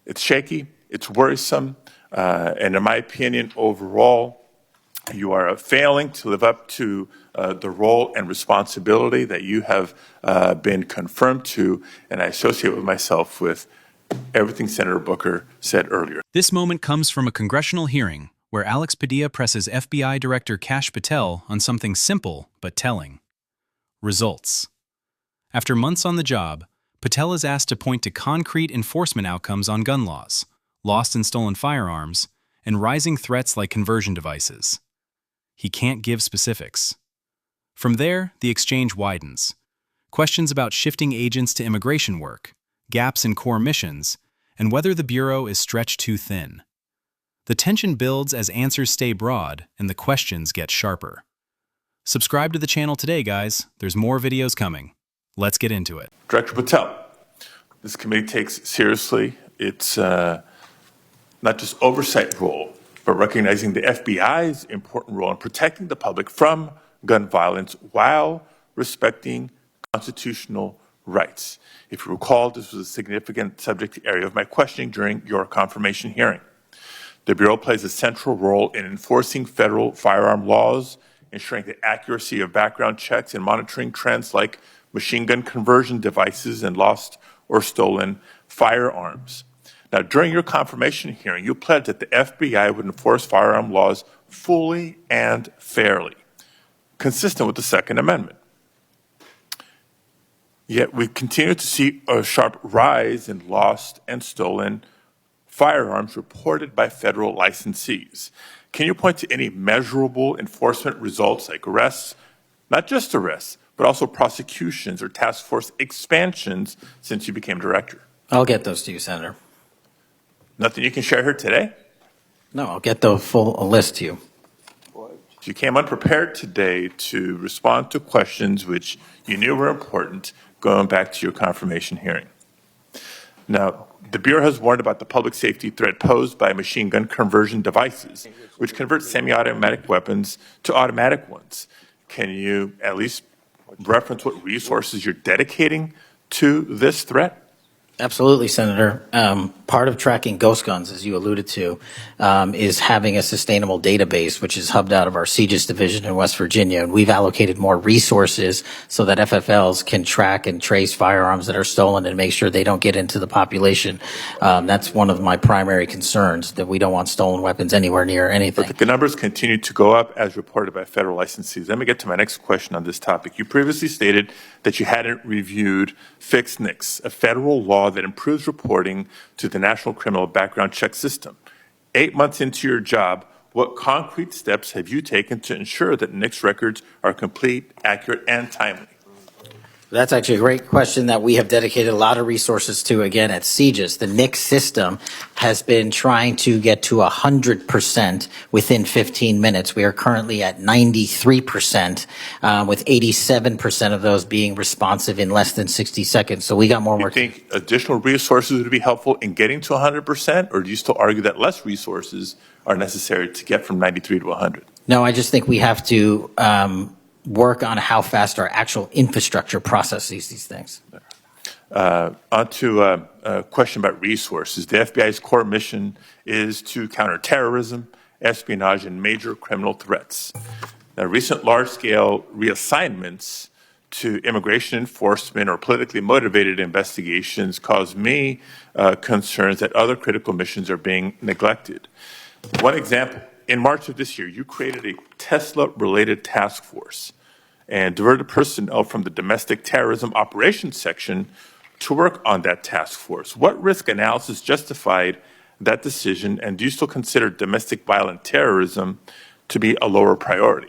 It's shaky, it's worrisome, and in my opinion, overall, you are failing to live up to the role and responsibility that you have been confirmed to, and I associate with myself with everything Senator Booker said earlier. This moment comes from a congressional hearing where Alex Padilla presses FBI Director Kash Patel on something simple but telling. Results. After months on the job, Patel is asked to point to concrete enforcement outcomes on gun laws, lost and stolen firearms, and rising threats like conversion devices. He can't give specifics. From there, the exchange widens. Questions about shifting agents to immigration work, gaps in core missions, and whether the Bureau is stretched too thin. The tension builds as answers stay broad and the questions get sharper. Subscribe to the channel today, guys. There's more videos coming. Let's get into it. Director Patel, this committee takes seriously its not just oversight role, but recognizing the FBI's important role in protecting the public from gun violence while respecting constitutional rights. If you recall, this was a significant subject area of my questioning during your confirmation hearing. The Bureau plays a central role in enforcing federal firearm laws, ensuring the accuracy of background checks and monitoring trends like machine gun conversion devices and lost or stolen firearms. Now, during your confirmation hearing, you pledged that the FBI would enforce firearm laws fully and fairly, consistent with the Second Amendment. Yet we continue to see a sharp rise in lost and stolen firearms reported by federal licensees. Can you point to any measurable enforcement results like arrests, not just arrests, but also prosecutions or task force expansions since you became director? I'll get those to you, Senator. Nothing you can share here today? No, I'll get the full list to you. You came unprepared today to respond to questions which you knew were important going back to your confirmation hearing. Now, the Bureau has warned about the public safety threat posed by machine gun conversion devices, which convert semi-automatic weapons to automatic ones. Can you at least reference what resources you're dedicating to this threat? Absolutely, Senator. Part of tracking ghost guns, as you alluded to, is having a sustainable database, which is hubbed out of our CJIS division in West Virginia. And we've allocated more resources so that FFLs can track and trace firearms that are stolen and make sure they don't get into the population. That's one of my primary concerns, that we don't want stolen weapons anywhere near anything. But the numbers continue to go up as reported by federal licensees. Let me get to my next question on this topic. You previously stated that you hadn't reviewed Fix NICS, a federal law that improves reporting to the National Criminal Background Check System. 8 months into your job, what concrete steps have you taken to ensure that NICS records are complete, accurate, and timely? That's actually a great question that we have dedicated a lot of resources to, again, at CJIS. The NICS system has been trying to get to 100% within 15 minutes. We are currently at 93%, with 87% of those being responsive in less than 60 seconds. So we got more work. Do you think additional resources would be helpful in getting to 100%, or do you still argue that less resources are necessary to get from 93 to 100? No, I just think we have to work on how fast our actual infrastructure processes these things. On to a question about resources. The FBI's core mission is to counter terrorism, espionage, and major criminal threats. Now, recent large-scale reassignments to immigration enforcement or politically motivated investigations cause me concerns that other critical missions are being neglected. One example, in March of this year, you created a Tesla-related task force and diverted personnel from the domestic terrorism operations section to work on that task force. What risk analysis justified that decision, and do you still consider domestic violent terrorism to be a lower priority?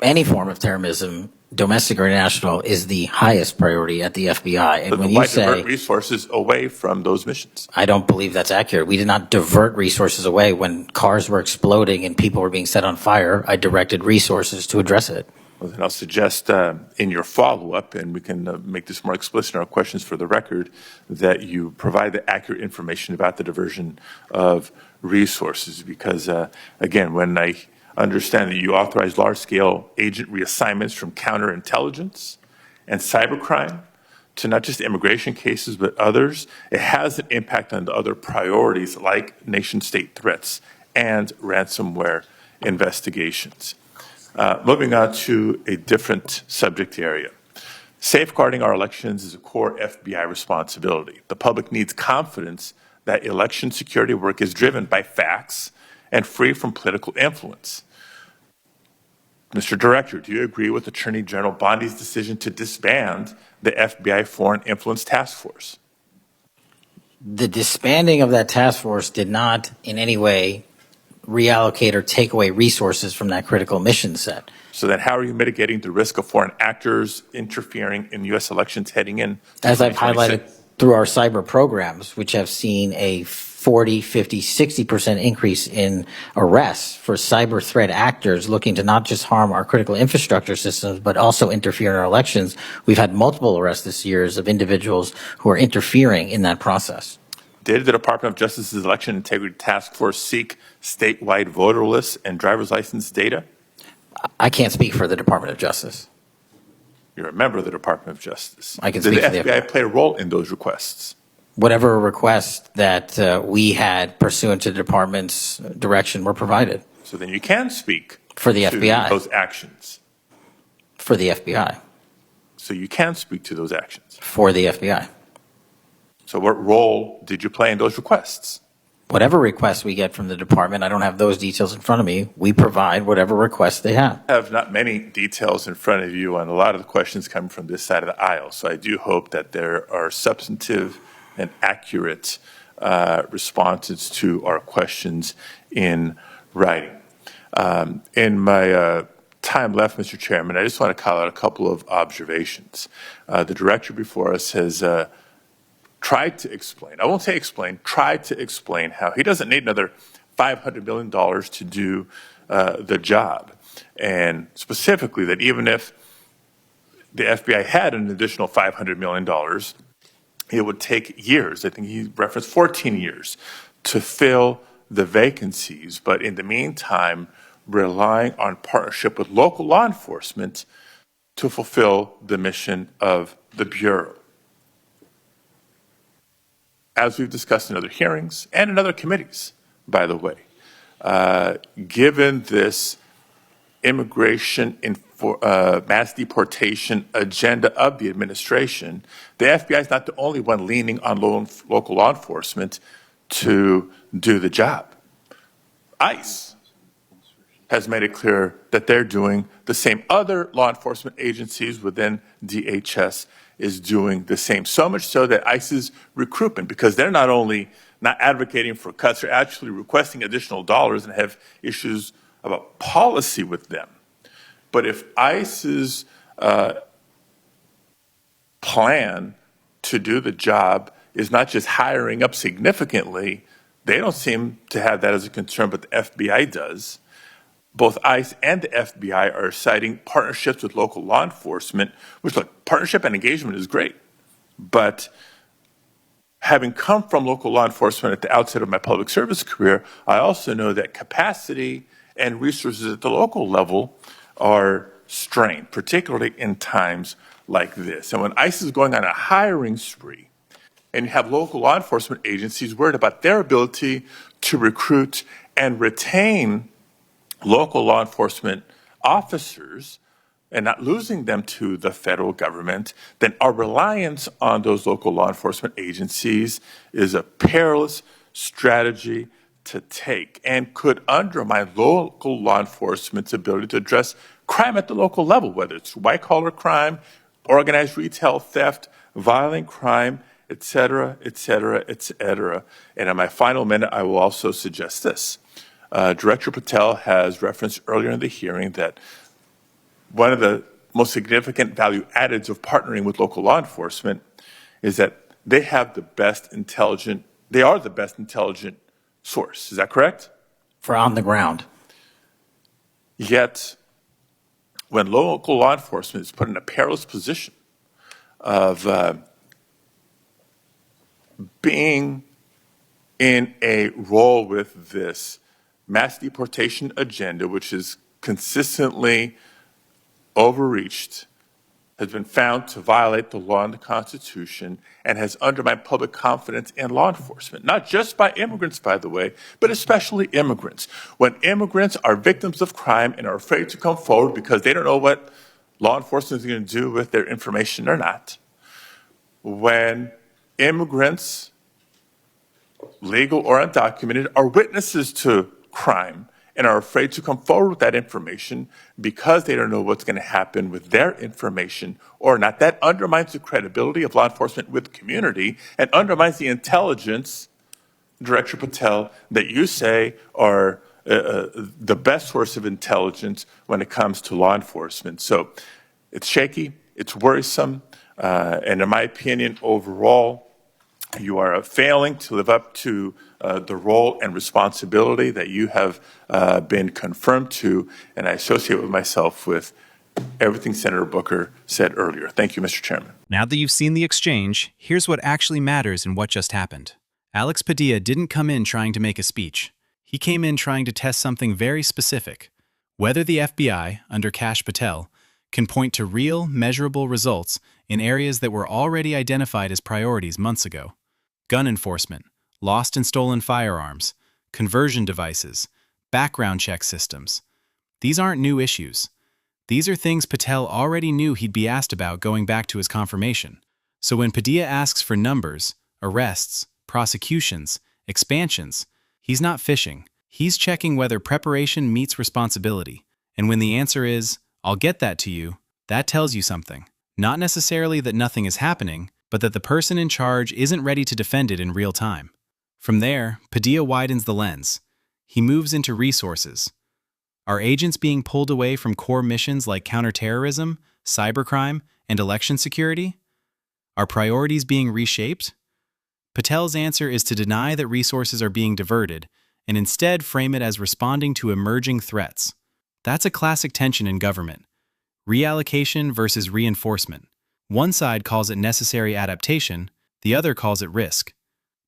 Any form of terrorism, domestic or international, is the highest priority at the FBI. And when you say divert resources away from those missions, I don't believe that's accurate. We did not divert resources away. When cars were exploding and people were being set on fire, I directed resources to address it. Well, then I'll suggest in your follow-up, and we can make this more explicit in our questions for the record, that you provide the accurate information about the diversion of resources. Because, again, when I understand that you authorize large-scale agent reassignments from counterintelligence and cybercrime to not just immigration cases, but others, it has an impact on the other priorities like nation-state threats and ransomware investigations. Moving on to a different subject area. Safeguarding our elections is a core FBI responsibility. The public needs confidence that election security work is driven by facts and free from political influence. Mr. Director, do you agree with Attorney General Bondi's decision to disband the FBI Foreign Influence Task Force? The disbanding of that task force did not in any way reallocate or take away resources from that critical mission set. So then how are you mitigating the risk of foreign actors interfering in U.S. elections heading in? As I've highlighted through our cyber programs, which have seen a 40, 50, 60% increase in arrests for cyber threat actors looking to not just harm our critical infrastructure systems, but also interfere in our elections. We've had multiple arrests this year of individuals who are interfering in that process. Did the Department of Justice's Election Integrity Task Force seek statewide voter lists and driver's license data? I can't speak for the Department of Justice. You're a member of the Department of Justice. I can Did speak the for the FBI play a role in those requests? Whatever request that we had pursuant to the department's direction were provided. So then you can speak For the to FBI. those actions. For the FBI. So you can speak to those actions. For the FBI. So what role did you play in those requests? Whatever requests we get from the department, I don't have those details in front of me. We provide whatever requests they have. I have not many details in front of you on a lot of the questions coming from this side of the aisle. So I do hope that there are substantive and accurate responses to our questions in writing. In my time left, Mr. Chairman, I just want to call out a couple of observations. The director before us has tried to explain, I won't say explain, tried to explain how he doesn't need another $500 million to do the job. And specifically that even if the FBI had an additional $500 million, it would take years. I think he referenced 14 years to fill the vacancies. But in the meantime, relying on partnership with local law enforcement to fulfill the mission of the Bureau. As we've discussed in other hearings and in other committees, by the way, given this immigration mass deportation agenda of the administration, the FBI is not the only one leaning on local law enforcement to do the job. ICE has made it clear that they're doing the same. Other law enforcement agencies within DHS is doing the same. So much so that ICE's recruitment, because they're not only not advocating for cuts, they're actually requesting additional dollars and have issues about policy with them. But if ICE's plan to do the job is not just hiring up significantly, they don't seem to have that as a concern, but the FBI does. Both ICE and the FBI are citing partnerships with local law enforcement, which, look, partnership and engagement is great. But having come from local law enforcement at the outset of my public service career, I also know that capacity and resources at the local level are strained, particularly in times like this. And when ICE is going on a hiring spree, and you have local law enforcement agencies worried about their ability to recruit and retain local law enforcement officers and not losing them to the federal government, then our reliance on those local law enforcement agencies is a perilous strategy to take and could undermine local law enforcement's ability to address crime at the local level, whether it's white-collar crime, organized retail theft, violent crime, et cetera, et cetera, et cetera. And in my final minute, I will also suggest this. Director Patel has referenced earlier in the hearing that one of the most significant value addeds of partnering with local law enforcement is that they have the best intelligent, they are the best intelligent source. Is that correct? For on the ground. Yet, when local law enforcement is put in a perilous position of being in a role with this mass deportation agenda, which is consistently overreached, has been found to violate the law and the Constitution and has undermined public confidence in law enforcement, not just by immigrants, by the way, but especially immigrants. When immigrants are victims of crime and are afraid to come forward because they don't know what law enforcement is going to do with their information or not, when immigrants, legal or undocumented, are witnesses to crime and are afraid to come forward with that information because they don't know what's going to happen with their information or not, that undermines the credibility of law enforcement with the community and undermines the intelligence, Director Patel, that you say are the best source of intelligence when it comes to law enforcement. So it's shaky, it's worrisome, and in my opinion, overall, you are failing to live up to the role and responsibility that you have been confirmed to, and I associate with myself with everything Senator Booker said earlier. Thank you, Mr. Chairman. Now that you've seen the exchange, here's what actually matters in what just happened. Alex Padilla didn't come in trying to make a speech. He came in trying to test something very specific: whether the FBI, under Kash Patel, can point to real, measurable results in areas that were already identified as priorities months ago. Gun enforcement, lost and stolen firearms, conversion devices, background check systems. These aren't new issues. These are things Patel already knew he'd be asked about going back to his confirmation. So when Padilla asks for numbers, arrests, prosecutions, expansions, he's not fishing. He's checking whether preparation meets responsibility. And when the answer is, "I'll get that to you," that tells you something. Not necessarily that nothing is happening, but that the person in charge isn't ready to defend it in real time. From there, Padilla widens the lens. He moves into resources. Are agents being pulled away from core missions like counterterrorism, cybercrime, and election security? Are priorities being reshaped? Patel's answer is to deny that resources are being diverted and instead frame it as responding to emerging threats. That's a classic tension in government: reallocation versus reinforcement. One side calls it necessary adaptation, the other calls it risk.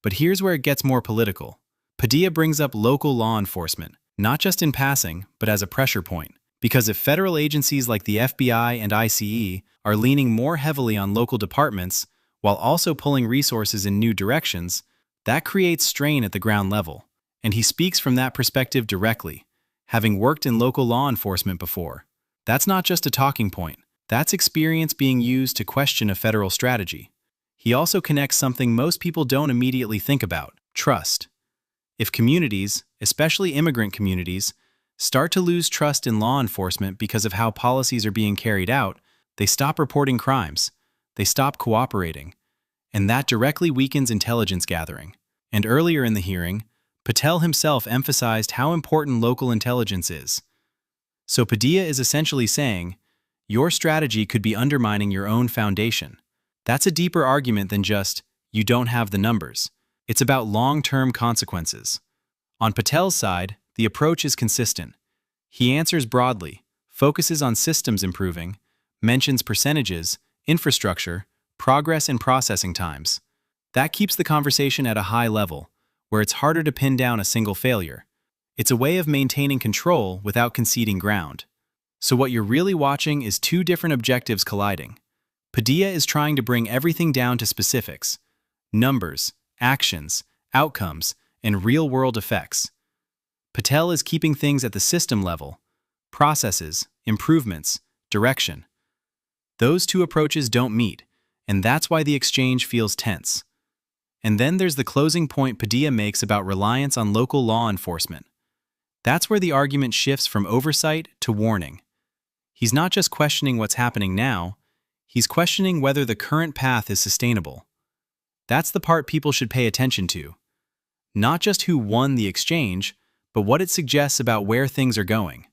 But here's where it gets more political. Padilla brings up local law enforcement, not just in passing, but as a pressure point. Because if federal agencies like the FBI and ICE are leaning more heavily on local departments while also pulling resources in new directions, that creates strain at the ground level. And he speaks from that perspective directly, having worked in local law enforcement before. That's not just a talking point. That's experience being used to question a federal strategy. He also connects something most people don't immediately think about: trust. If communities, especially immigrant communities, start to lose trust in law enforcement because of how policies are being carried out, they stop reporting crimes, they stop cooperating, and that directly weakens intelligence gathering. And earlier in the hearing, Patel himself emphasized how important local intelligence is. So Padilla is essentially saying, your strategy could be undermining your own foundation. That's a deeper argument than just, you don't have the numbers. It's about long-term consequences. On Patel's side, the approach is consistent. He answers broadly, focuses on systems improving, mentions percentages, infrastructure, progress and processing times. That keeps the conversation at a high level, where it's harder to pin down a single failure. It's a way of maintaining control without conceding ground. So what you're really watching is two different objectives colliding. Padilla is trying to bring everything down to specifics: numbers, actions, outcomes, and real-world effects. Patel is keeping things at the system level: processes, improvements, direction. Those two approaches don't meet, and that's why the exchange feels tense. And then there's the closing point Padilla makes about reliance on local law enforcement. That's where the argument shifts from oversight to warning. He's not just questioning what's happening now, he's questioning whether the current path is sustainable. That's the part people should pay attention to. Not just who won the exchange, but what it suggests about where things are going.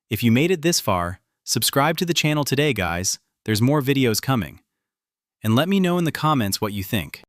If you made it this far, subscribe to the channel today, guys. There's more videos coming. And let me know in the comments what you think.